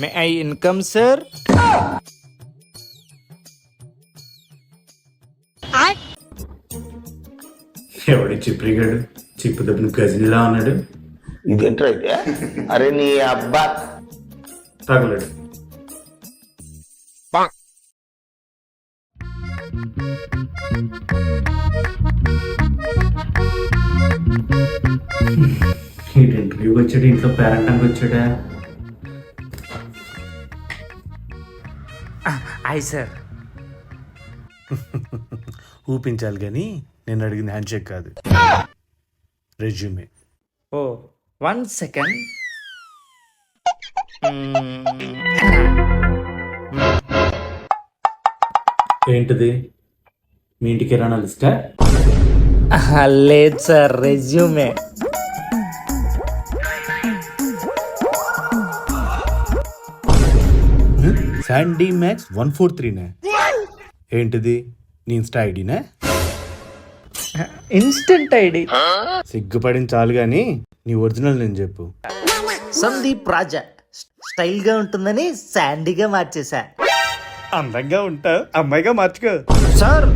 May I income sir? ఎవడి చిప్రిగాడు chip తప్పిన గజనిలా ఉన్నాడు. ఇదేంట్రా అయితే? అరే నీ అబ్బా తగలడు. ఇంటర్వ్యూకి వచ్చాడు, ఇంట్లో పేరెంటానికి వచ్చాడా? Hi sir. ఊపించాలి కానీ నేను అడిగింది హ్యాండ్ షేక్ కాదు, రెజ్యూమే. ఓ 1 సెకండ్. ఏంటిది, మీ ఇంటికి కిరాణా లిస్టా? లేదు సార్, రెజ్యూమే. శాండీ మ్యాక్స్ 143నే. ఏంటిది, నీ ఇన్స్టా ఐడినా? Instant ID. సిగ్గుపడిన చాలు కానీ నీ ఒరిజినల్ నేను చెప్పు. సందీప్ రాజా. స్టైల్ గా ఉంటుందని శాండీగా మార్చేసా. అందంగా ఉంటా, అమ్మాయిగా మార్చుకో. సార్